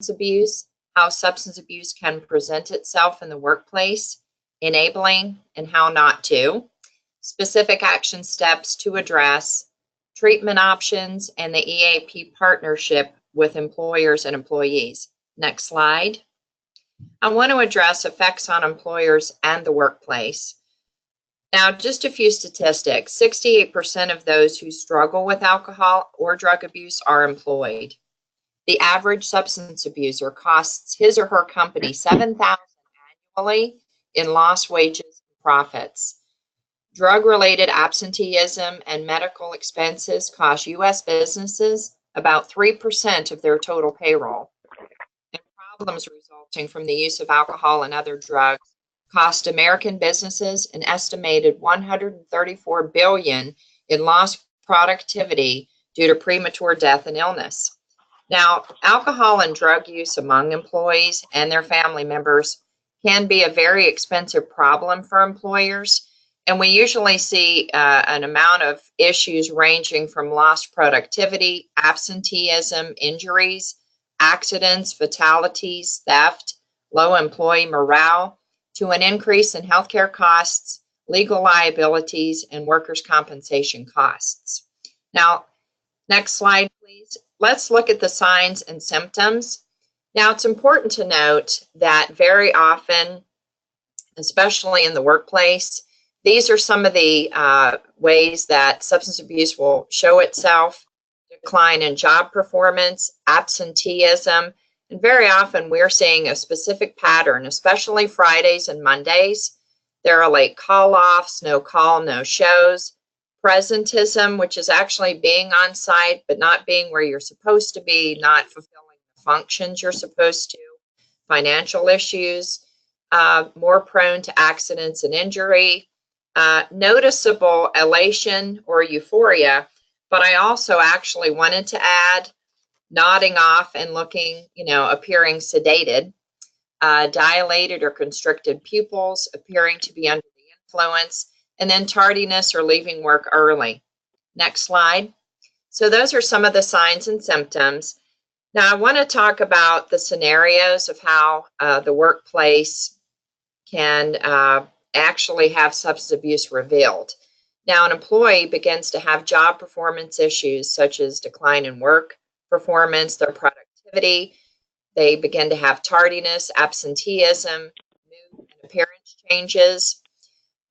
abuse, how substance abuse can present itself in the workplace, enabling and how not to, specific action steps to address, treatment options, and the EAP partnership with employers and employees. Next slide. I want to address effects on employers and the workplace. Now, just a few statistics. 68% of those who struggle with alcohol or drug abuse are employed. The average substance abuser costs his or her company $7,000 annually in lost wages and profits. Drug-related absenteeism and medical expenses cost U.S. businesses about 3% of their total payroll. And problems resulting from the use of alcohol and other drugs cost American businesses an estimated $134 billion in lost productivity due to premature death and illness. Now, alcohol and drug use among employees and their family members can be a very expensive problem for employers, and we usually see an amount of issues ranging from lost productivity, absenteeism, injuries, accidents, fatalities, theft, low employee morale, to an increase in healthcare costs, legal liabilities, and workers' compensation costs. Now, next slide, please. Let's look at the signs and symptoms. Now, it's important to note that very often, especially in the workplace, these are some of the ways that substance abuse will show itself: decline in job performance, absenteeism, and very often we're seeing a specific pattern, especially Fridays and Mondays. There are late call-offs, no call, no shows, presentism, which is actually being on site but not being where you're supposed to be, not fulfilling the functions you're supposed to, financial issues, more prone to accidents and injury, noticeable elation or euphoria, but I also actually wanted to add nodding off and looking, appearing sedated, dilated or constricted pupils, appearing to be under the influence, and then tardiness or leaving work early. Next slide. So those are some of the signs and symptoms. Now I want to talk about the scenarios of how the workplace can actually have substance abuse revealed. Now an employee begins to have job performance issues such as decline in work performance, their productivity. They begin to have tardiness, absenteeism, mood and appearance changes.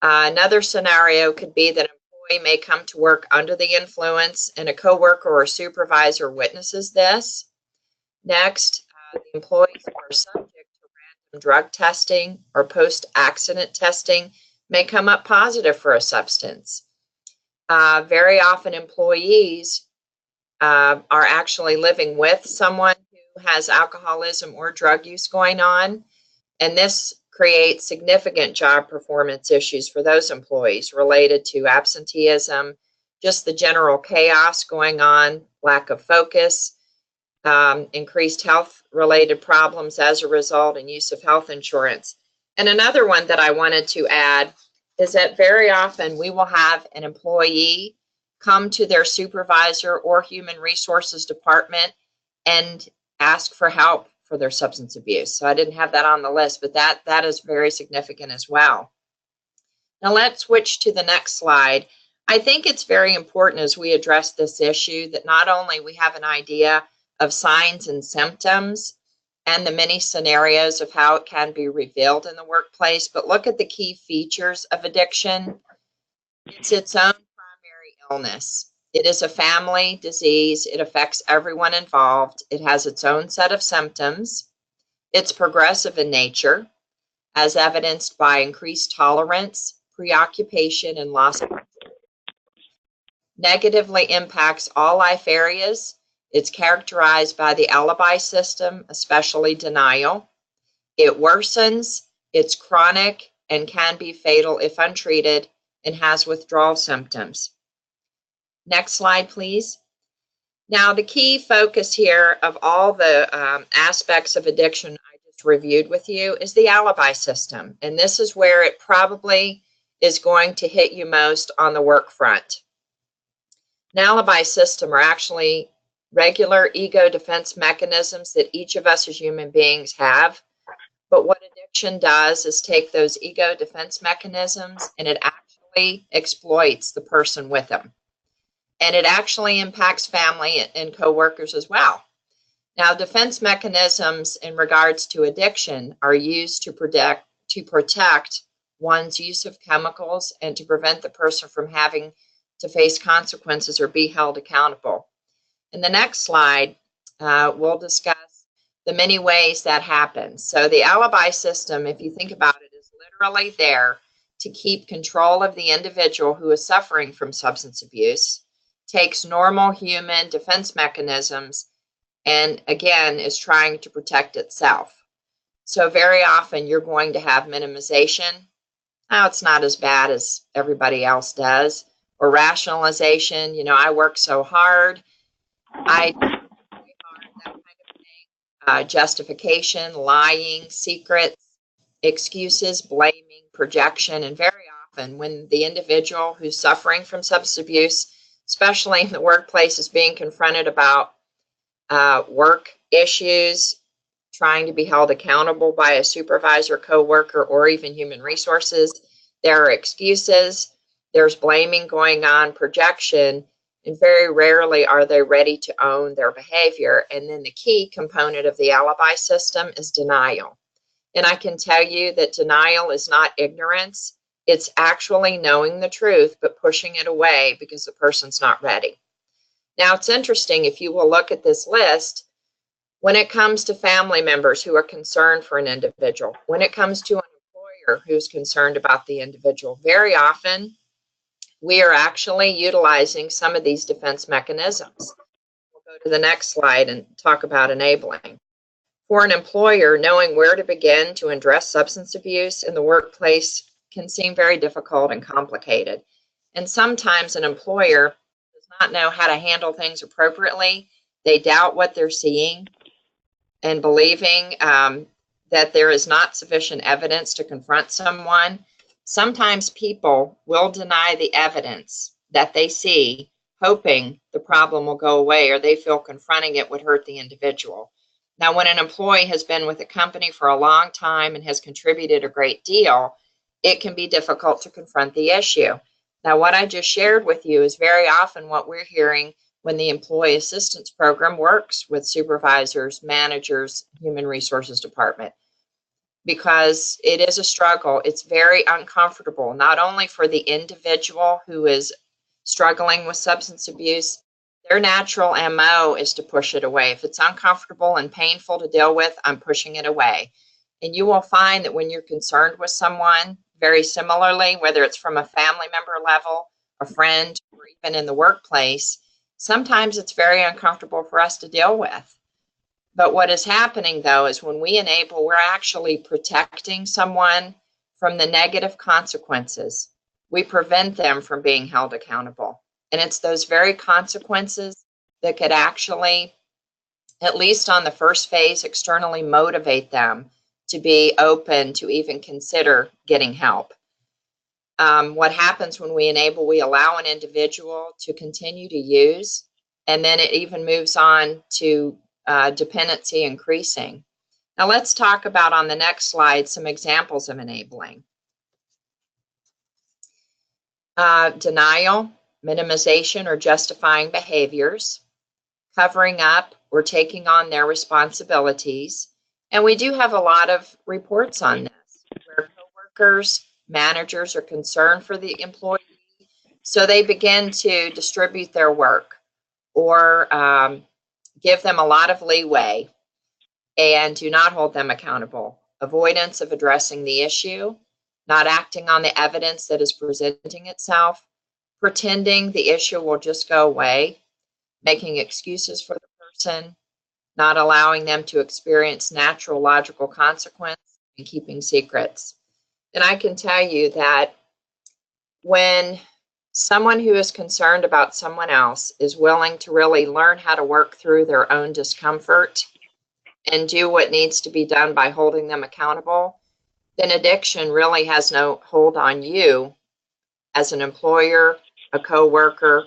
Another scenario could be that an employee may come to work under the influence and a coworker or supervisor witnesses this. Next, the employees who are subject to random drug testing or post-accident testing may come up positive for a substance. Very often employees are actually living with someone who has alcoholism or drug use going on, and this creates significant job performance issues for those employees related to absenteeism, just the general chaos going on, lack of focus, increased health-related problems as a result, and use of health insurance. And another one that I wanted to add is that very often we will have an employee come to their supervisor or human resources department and ask for help for their substance abuse. So I didn't have that on the list, but that is very significant as well. Now let's switch to the next slide. I think it's very important as we address this issue that not only we have an idea of signs and symptoms and the many scenarios of how it can be revealed in the workplace, but look at the key features of addiction. It's its own primary illness. It is a family disease. It affects everyone involved. It has its own set of symptoms. It's progressive in nature, as evidenced by increased tolerance, preoccupation, and loss of control. Negatively impacts all life areas. It's characterized by the alibi system, especially denial. It worsens. It's chronic and can be fatal if untreated, and has withdrawal symptoms. Next slide, please. Now, the key focus here of all the aspects of addiction I just reviewed with you is the alibi system. And this is where it probably is going to hit you most on the work front. An alibi system are actually regular ego defense mechanisms that each of us as human beings have. But what addiction does is take those ego defense mechanisms and it actually exploits the person with them. And it actually impacts family and coworkers as well. Now, defense mechanisms in regards to addiction are used to protect one's use of chemicals and to prevent the person from having to face consequences or be held accountable. In the next slide, we'll discuss the many ways that happens. So the alibi system, if you think about it, is literally there to keep control of the individual who is suffering from substance abuse, takes normal human defense mechanisms, and again, is trying to protect itself. So very often you're going to have minimization. Oh, it's not as bad as everybody else does. Or rationalization, I work so hard. I do really hard, that kind of thing. Justification, lying, secrets, excuses, blaming, projection, and very often when the individual who's suffering from substance abuse, especially in the workplace, is being confronted about work issues, trying to be held accountable by a supervisor, coworker, or even human resources, there are excuses, there's blaming going on, projection, and very rarely are they ready to own their behavior. And then the key component of the alibi system is denial. And I can tell you that denial is not ignorance. It's actually knowing the truth, but pushing it away because the person's not ready. Now, it's interesting, if you will look at this list, when it comes to family members who are concerned for an individual, when it comes to an employer who's concerned about the individual, very often we are actually utilizing some of these defense mechanisms. We'll go to the next slide and talk about enabling. For an employer, knowing where to begin to address substance abuse in the workplace can seem very difficult and complicated. And sometimes an employer does not know how to handle things appropriately. They doubt what they're seeing and believing that there is not sufficient evidence to confront someone. Sometimes people will deny the evidence that they see, hoping the problem will go away or they feel confronting it would hurt the individual. Now, when an employee has been with a company for a long time and has contributed a great deal, it can be difficult to confront the issue. Now, what I just shared with you is very often what we're hearing when the employee assistance program works with supervisors, managers, human resources department, because it is a struggle. It's very uncomfortable, not only for the individual who is struggling with substance abuse. Their natural MO is to push it away. If it's uncomfortable and painful to deal with, I'm pushing it away. And you will find that when you're concerned with someone, very similarly, whether it's from a family member level, a friend, or even in the workplace, sometimes it's very uncomfortable for us to deal with. But what is happening, though, is when we enable, we're actually protecting someone from the negative consequences. We prevent them from being held accountable. And it's those very consequences that could actually, at least on the first phase, externally motivate them to be open to even consider getting help. What happens when we enable, we allow an individual to continue to use, and then it even moves on to dependency increasing. Now let's talk about, on the next slide, some examples of enabling. Denial, minimization or justifying behaviors, covering up or taking on their responsibilities. And we do have a lot of reports on this, where coworkers, managers are concerned for the employee, so they begin to distribute their work or give them a lot of leeway and do not hold them accountable. Avoidance of addressing the issue, not acting on the evidence that is presenting itself, pretending the issue will just go away, making excuses for the person, not allowing them to experience natural logical consequence, and keeping secrets. And I can tell you that when someone who is concerned about someone else is willing to really learn how to work through their own discomfort and do what needs to be done by holding them accountable, then addiction really has no hold on you as an employer, a coworker,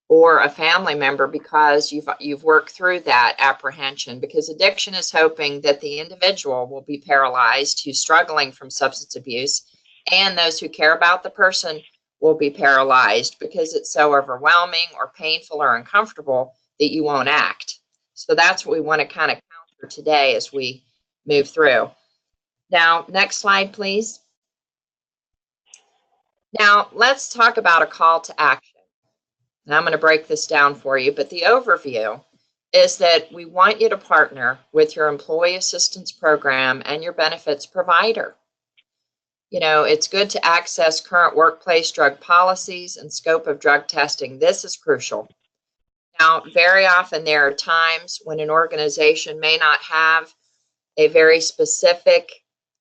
or a family member because you've worked through that apprehension, because addiction is hoping that the individual will be paralyzed who's struggling from substance abuse, and those who care about the person will be paralyzed because it's so overwhelming or painful or uncomfortable that you won't act. So that's what we want to kind of counter today as we move through. Now, next slide, please. Now, let's talk about a call to action. And I'm going to break this down for you, but the overview is that we want you to partner with your employee assistance program and your benefits provider. You know, it's good to access current workplace drug policies and scope of drug testing. This is crucial. Now, very often there are times when an organization may not have a very specific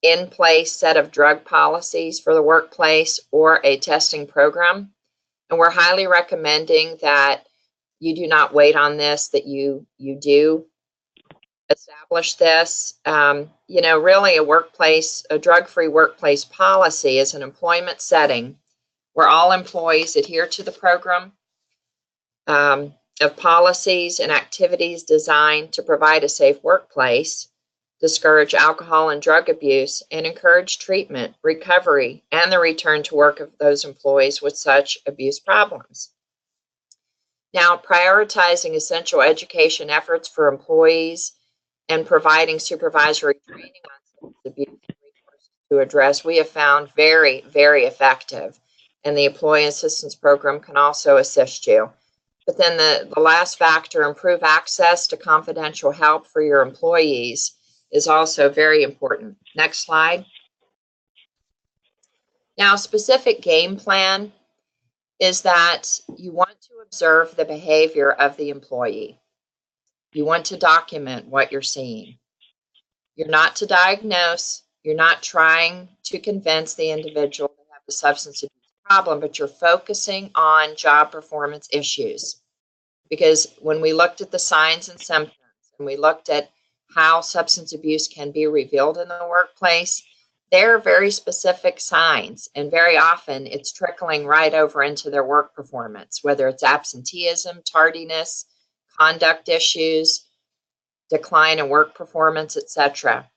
in-place set of drug policies for the workplace or a testing program. And we're highly recommending that you do not wait on this, that you do establish this. You know, really a drug-free workplace policy is an employment setting where all employees adhere to the program of policies and activities designed to provide a safe workplace, discourage alcohol and drug abuse, and encourage treatment, recovery, and the return to work of those employees with such abuse problems. Now, prioritizing essential education efforts for employees and providing supervisory training on substance abuse and resources to address, we have found very, very effective. And the Employee Assistance Program can also assist you. But then the last factor, improve access to confidential help for your employees, is also very important. Next slide. Now, a specific game plan is that you want to observe the behavior of the employee. You want to document what you're seeing. You're not to diagnose. You're not trying to convince the individual to have a substance abuse problem, but you're focusing on job performance issues. Because when we looked at the signs and symptoms, and we looked at how substance abuse can be revealed in the workplace, there are very specific signs, and very often it's trickling right over into their work performance, whether it's absenteeism, tardiness, conduct issues, decline in work performance, etc.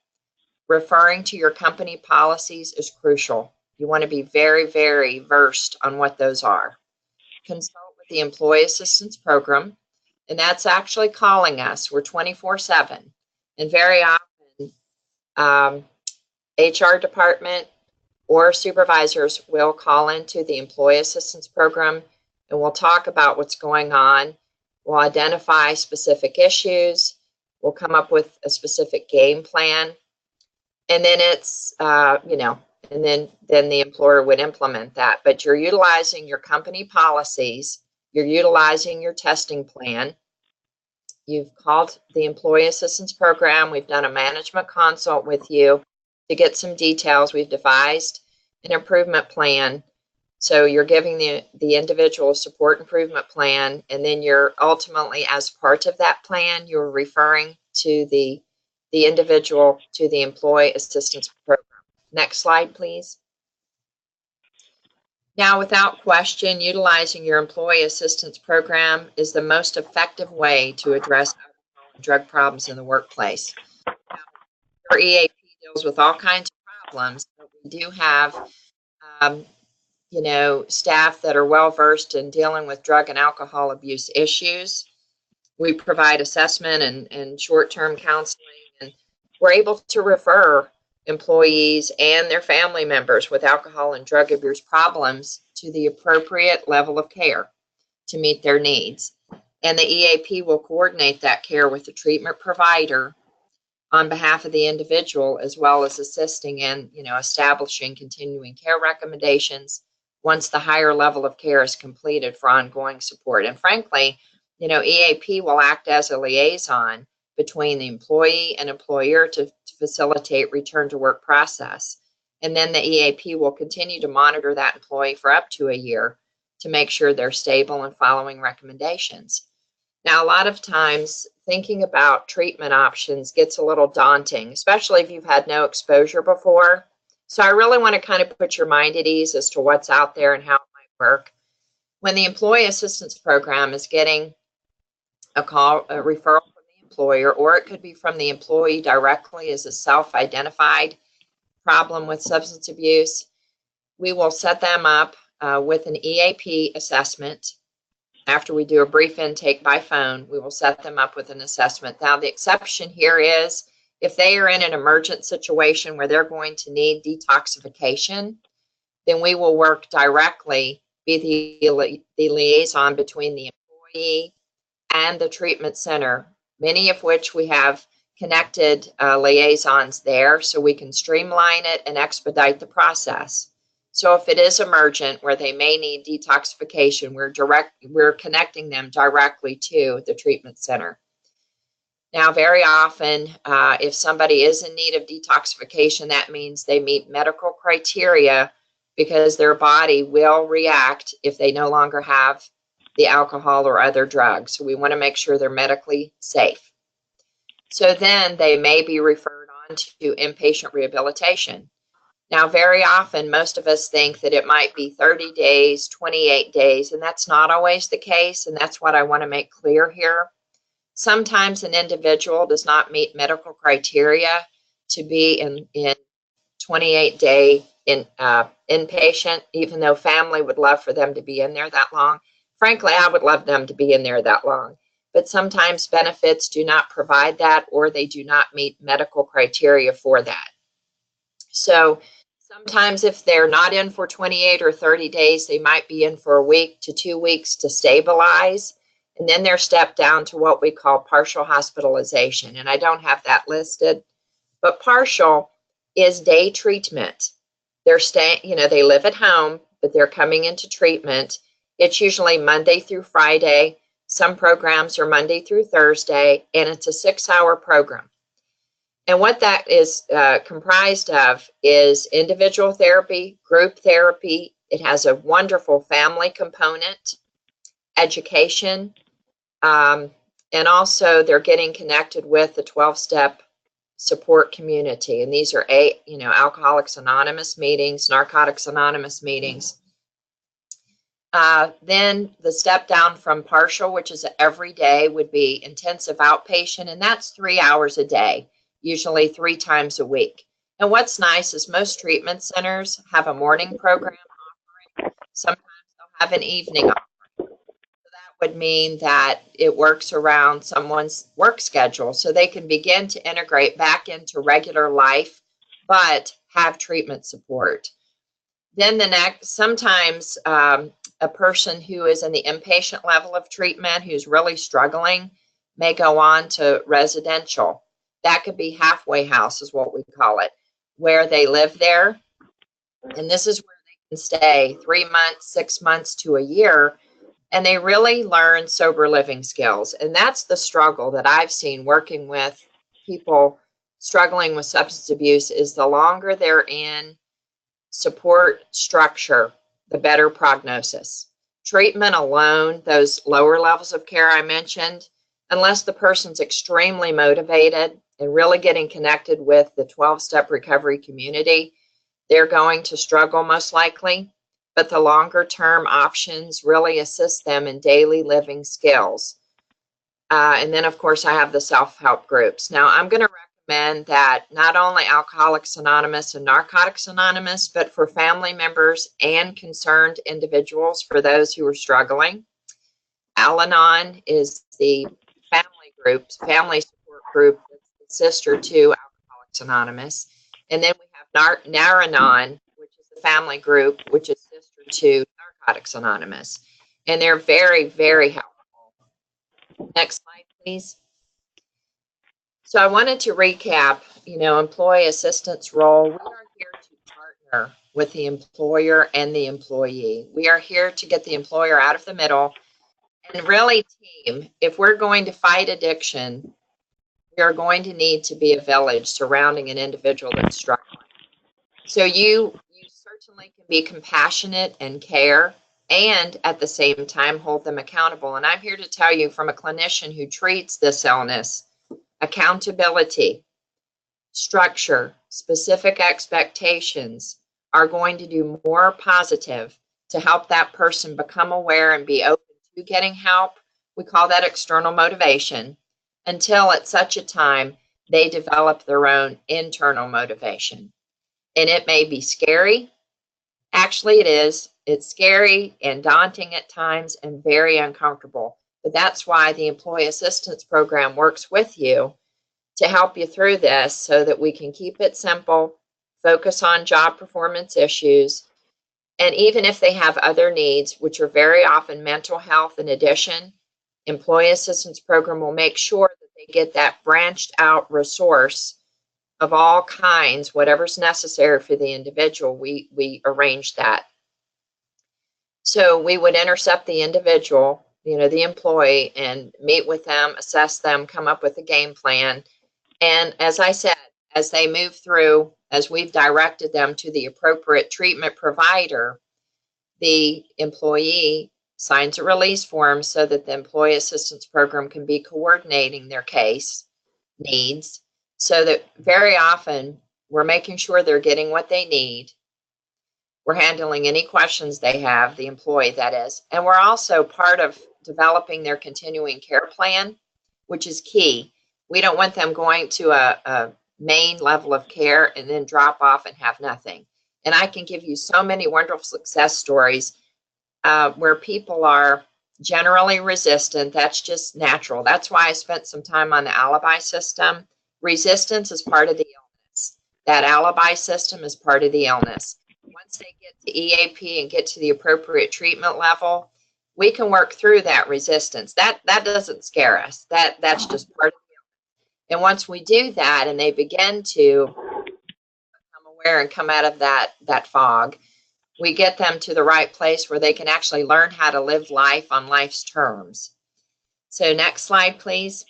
Referring to your company policies is crucial. You want to be very, very versed on what those are. Consult with the Employee Assistance Program, and that's actually calling us. We're 24/7. And very often, HR department or supervisors will call into the Employee Assistance Program, and we'll talk about what's going on. We'll identify specific issues. We'll come up with a specific game plan. And then it's, you know, and then the employer would implement that. But you're utilizing your company policies. You're utilizing your testing plan. You've called the Employee Assistance Program. We've done a management consult with you to get some details. We've devised an improvement plan. So you're giving the individual a support improvement plan, and then you're ultimately, as part of that plan, you're referring to the individual to the Employee Assistance Program. Next slide, please. Now, without question, utilizing your Employee Assistance Program is the most effective way to address drug problems in the workplace. Now, our EAP deals with all kinds of problems, but we do have, you know, staff that are well-versed in dealing with drug and alcohol abuse issues. We provide assessment and short-term counseling, and we're able to refer employees and their family members with alcohol and drug abuse problems to the appropriate level of care to meet their needs. And the EAP will coordinate that care with the treatment provider on behalf of the individual, as well as assisting in, you know, establishing continuing care recommendations once the higher level of care is completed for ongoing support. And frankly, you know, EAP will act as a liaison between the employee and employer to facilitate return to work process. And then the EAP will continue to monitor that employee for up to a year to make sure they're stable and following recommendations. Now, a lot of times thinking about treatment options gets a little daunting, especially if you've had no exposure before. So I really want to kind of put your mind at ease as to what's out there and how it might work. When the employee assistance program is getting a referral from the employer, or it could be from the employee directly as a self-identified problem with substance abuse, we will set them up with an EAP assessment. After we do a brief intake by phone, we will set them up with an assessment. Now, the exception here is if they are in an emergent situation where they're going to need detoxification, then we will work directly, be the liaison between the employee and the treatment center, many of which we have connected liaisons there so we can streamline it and expedite the process. So if it is emergent where they may need detoxification, we're connecting them directly to the treatment center. Now, very often, if somebody is in need of detoxification, that means they meet medical criteria because their body will react if they no longer have the alcohol or other drugs. So we want to make sure they're medically safe. So then they may be referred on to inpatient rehabilitation. Now, very often, most of us think that it might be 30 days, 28 days, and that's not always the case, and that's what I want to make clear here. Sometimes an individual does not meet medical criteria to be in 28-day inpatient, even though family would love for them to be in there that long. Frankly, I would love them to be in there that long, but sometimes benefits do not provide that, or they do not meet medical criteria for that. So sometimes if they're not in for 28 or 30 days, they might be in for a week to 2 weeks to stabilize, and then they're stepped down to what we call partial hospitalization. And I don't have that listed, but partial is day treatment. They're staying, they live at home, but they're coming into treatment. It's usually Monday through Friday. Some programs are Monday through Thursday, and it's a 6-hour program. And what that is comprised of is individual therapy, group therapy. It has a wonderful family component, education, and also they're getting connected with the 12-step support community. And these are Alcoholics Anonymous meetings, Narcotics Anonymous meetings. Then the step down from partial, which is every day, would be intensive outpatient, and that's 3 hours a day, usually 3 times a week. And what's nice is most treatment centers have a morning program offering. Sometimes they'll have an evening offering. So that would mean that it works around someone's work schedule, so they can begin to integrate back into regular life, but have treatment support. Then sometimes a person who is in the inpatient level of treatment, who's really struggling, may go on to residential. That could be halfway house is what we call it, where they live there. And this is where they can stay 3 months, 6 months to a year, and they really learn sober living skills. And that's the struggle that I've seen working with people struggling with substance abuse, is the longer they're in support structure, the better prognosis. Treatment alone, those lower levels of care I mentioned, unless the person's extremely motivated and really getting connected with the 12-step recovery community, they're going to struggle most likely. But the longer term options really assist them in daily living skills. And then, of course, I have the self-help groups. Now, I'm going to recommend that not only Alcoholics Anonymous and Narcotics Anonymous, but for family members and concerned individuals, for those who are struggling. Al-Anon is the family support group, that's the sister to Alcoholics Anonymous. And then we have Nar-Anon, which is the family group, which is sister to Narcotics Anonymous. And they're very, very helpful. Next slide, please. So I wanted to recap, employee assistance role. We are here to partner with the employer and the employee. We are here to get the employer out of the middle and really team. If we're going to fight addiction, we are going to need to be a village surrounding an individual that's struggling. So you certainly can be compassionate and care, and at the same time hold them accountable. And I'm here to tell you, from a clinician who treats this illness, accountability, structure, specific expectations are going to do more positive to help that person become aware and be open to getting help. We call that external motivation, until at such a time they develop their own internal motivation. And it may be scary. Actually, it is. It's scary and daunting at times and very uncomfortable. But that's why the Employee Assistance Program works with you to help you through this, so that we can keep it simple, focus on job performance issues, and even if they have other needs, which are very often mental health in addition, Employee Assistance Program will make sure that they get that branched out resource of all kinds, whatever's necessary for the individual. We arrange that. So we would intercept the individual, the employee, and meet with them, assess them, come up with a game plan. And as I said, as they move through, as we've directed them to the appropriate treatment provider, the employee signs a release form so that the Employee Assistance Program can be coordinating their case needs, so that very often we're making sure they're getting what they need. We're handling any questions they have, the employee that is, and we're also part of developing their continuing care plan, which is key. We don't want them going to a main level of care and then drop off and have nothing. And I can give you so many wonderful success stories where people are generally resistant. That's just natural. That's why I spent some time on the Alibi System. Resistance is part of the illness. That Alibi System is part of the illness. Once they get to EAP and get to the appropriate treatment level, we can work through that resistance. That doesn't scare us. That's just part of the illness. And once we do that and they begin to become aware and come out of that fog, we get them to the right place where they can actually learn how to live life on life's terms. So next slide, please.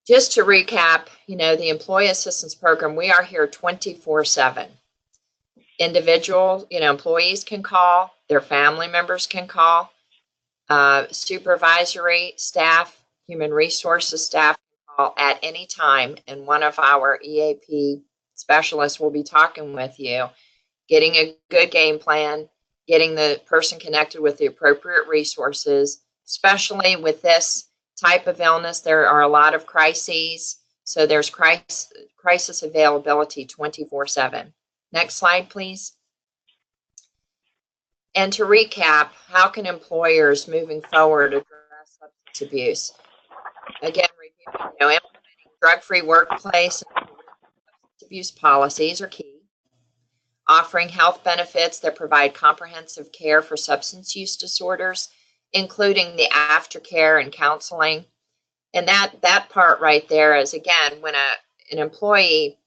Just to recap, the Employee Assistance Program, we are here 24/7. Individual, employees can call, their family members can call, supervisory staff, human resources staff can call at any time, and one of our EAP specialists will be talking with you, getting a good game plan, getting the person connected with the appropriate resources. Especially with this type of illness, there are a lot of crises, so there's crisis availability 24/7. Next slide, please. And to recap, how can employers moving forward address substance abuse? Again, implementing drug-free workplace and substance abuse policies are key. Offering health benefits that provide comprehensive care for substance use disorders, including the aftercare and counseling. And that part right there is, again, when an employee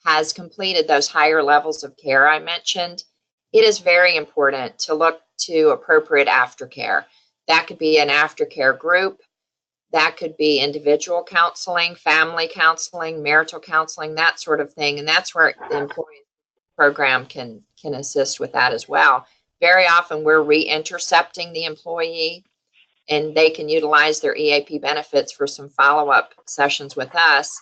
has completed those higher levels of care I mentioned, it is very important to look to appropriate aftercare. That could be an aftercare group. That could be individual counseling, family counseling, marital counseling, that sort of thing. And that's where the employee program can assist with that as well. Very often we're re-intercepting the employee, and they can utilize their EAP benefits for some follow-up sessions with us.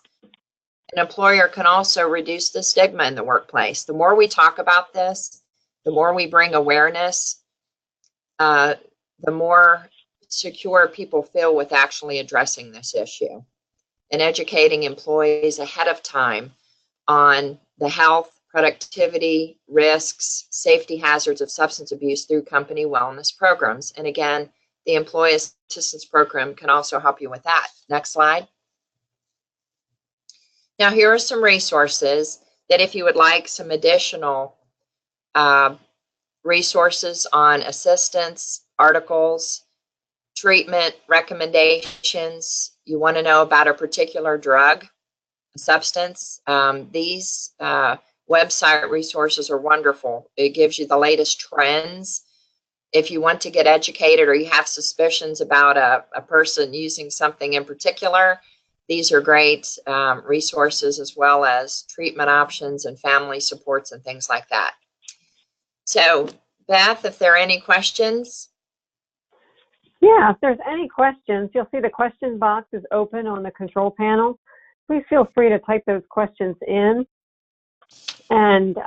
An employer can also reduce the stigma in the workplace. The more we talk about this, the more we bring awareness, the more secure people feel with actually addressing this issue and educating employees ahead of time on the health, productivity, risks, safety hazards of substance abuse through company wellness programs. And again, the Employee Assistance Program can also help you with that. Next slide. Now, here are some resources that if you would like some additional resources on assistance, articles, treatment recommendations, you want to know about a particular drug, a substance, these website resources are wonderful. It gives you the latest trends. If you want to get educated or you have suspicions about a person using something in particular, these are great resources, as well as treatment options and family supports and things like that. So, Beth, if there are any questions? Yeah, if there's any questions, you'll see the question box is open on the control panel. Please feel free to type those questions in. and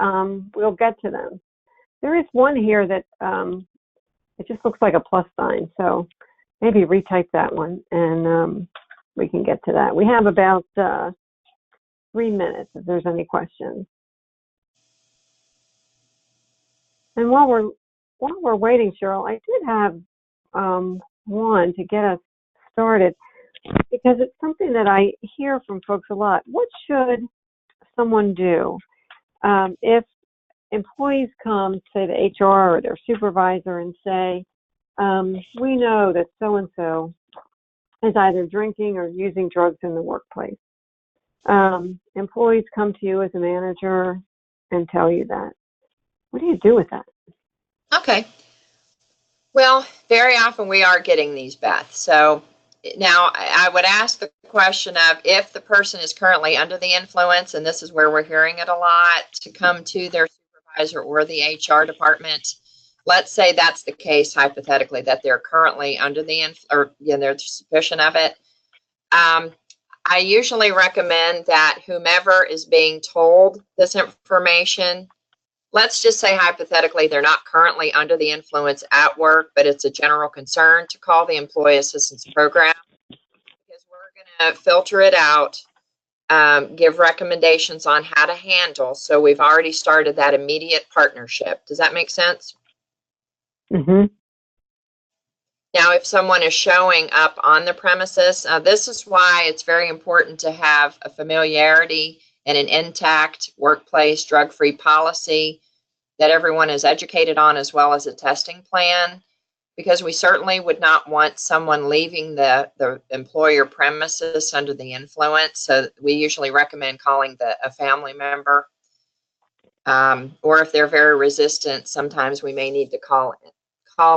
we'll get to them. There is one here that it just looks like a plus sign, so maybe retype that one, and we can get to that. We have about 3 minutes if there's any questions. And while we're waiting, Cheryl, I did have one to get us started, because it's something that I hear from folks a lot. What should someone do if employees come, say, to HR or their supervisor and say, we know that so-and-so is either drinking or using drugs in the workplace? Employees come to you as a manager and tell you that. What do you do with that? Okay. Well, very often we are getting these, Beth. So now I would ask the question of, if the person is currently under the influence, and this is where we're hearing it a lot, to come to their supervisor or the HR department. Let's say that's the case, hypothetically, that they're currently under the or there's suspicion of it. I usually recommend that whomever is being told this information, let's just say hypothetically they're not currently under the influence at work, but it's a general concern, to call the Employee Assistance Program, because we're going to filter it out, give recommendations on how to handle. So we've already started that immediate partnership. Does that make sense? Mm-hmm. Now, if someone is showing up on the premises, this is why it's very important to have a familiarity and an intact workplace drug-free policy that everyone is educated on, as well as a testing plan, because we certainly would not want someone leaving the employer premises under the influence. So we usually recommend calling a family member, or if they're very resistant, sometimes we may need to call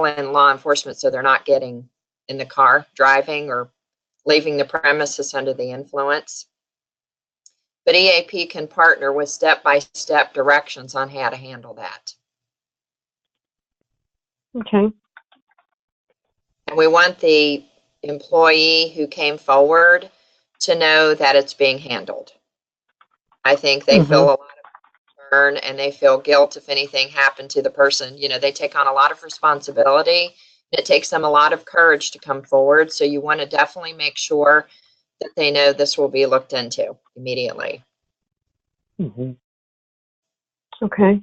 in law enforcement, so they're not getting in the car driving or leaving the premises under the influence. But EAP can partner with step-by-step directions on how to handle that. Okay. And we want the employee who came forward to know that it's being handled. I think they feel a lot of concern, and they feel guilt if anything happened to the person. You know, they take on a lot of responsibility. It takes them a lot of courage to come forward. So you want to definitely make sure that they know this will be looked into immediately. Mm-hmm. Okay.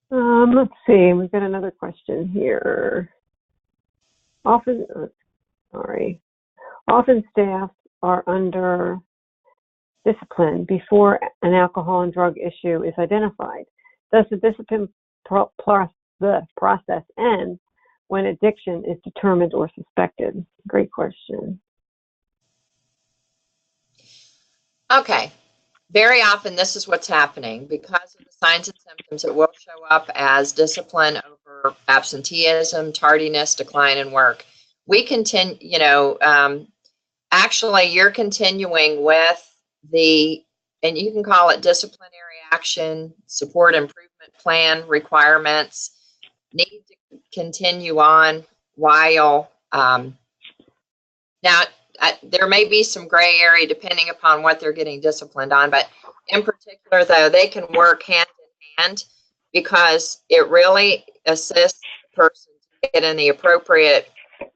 Let's see. We've got another question here. Often staff are under discipline before an alcohol and drug issue is identified. Does the discipline process end when addiction is determined or suspected? Great question. Okay. Very often this is what's happening. Because of the signs and symptoms, it will show up as discipline over absenteeism, tardiness, decline in work. We continue, actually you're continuing with and you can call it disciplinary action, support improvement plan requirements, need to continue on while, now, there may be some gray area depending upon what they're getting disciplined on, but in particular, though, they can work hand in hand, because it really assists the person to get in the appropriate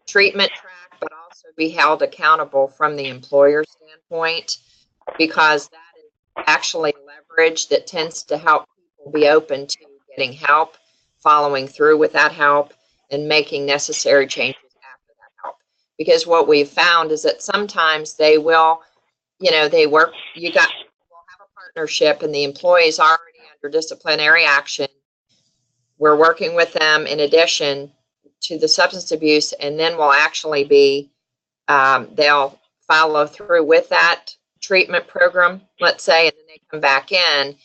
treatment track, but also be held accountable from the employer standpoint, because that is actually leverage that tends to help people be open to getting help, following through with that help, and making necessary changes after that help. Because what we've found is that sometimes they will, we'll have a partnership, and the employee is already under disciplinary action. We're working with them in addition to the substance abuse, and then we'll actually be, they'll follow through with that treatment program, let's say, and then they come back in.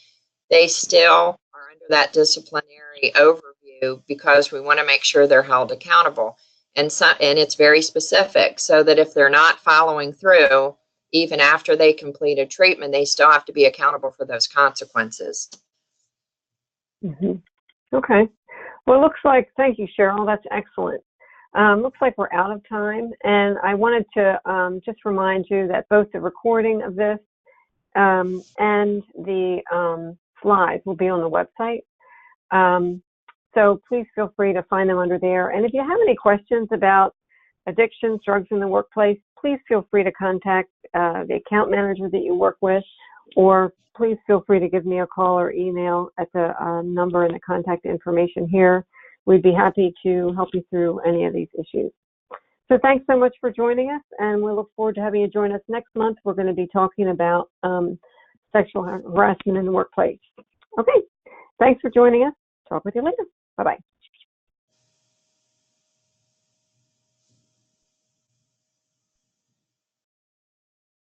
They still are under that disciplinary overview, because we want to make sure they're held accountable. And it's very specific, so that if they're not following through, even after they completed treatment, they still have to be accountable for those consequences. Mm-hmm. Okay. Well, it looks like, thank you, Cheryl. That's excellent. Looks like we're out of time, and I wanted to just remind you that both the recording of this and the slides will be on the website. So please feel free to find them under there. And if you have any questions about addictions, drugs in the workplace, please feel free to contact the account manager that you work with, or please feel free to give me a call or email at the number and the contact information here. We'd be happy to help you through any of these issues. So thanks so much for joining us, and we look forward to having you join us next month. We're going to be talking about sexual harassment in the workplace. Okay, thanks for joining us. Talk with you later. Bye-bye.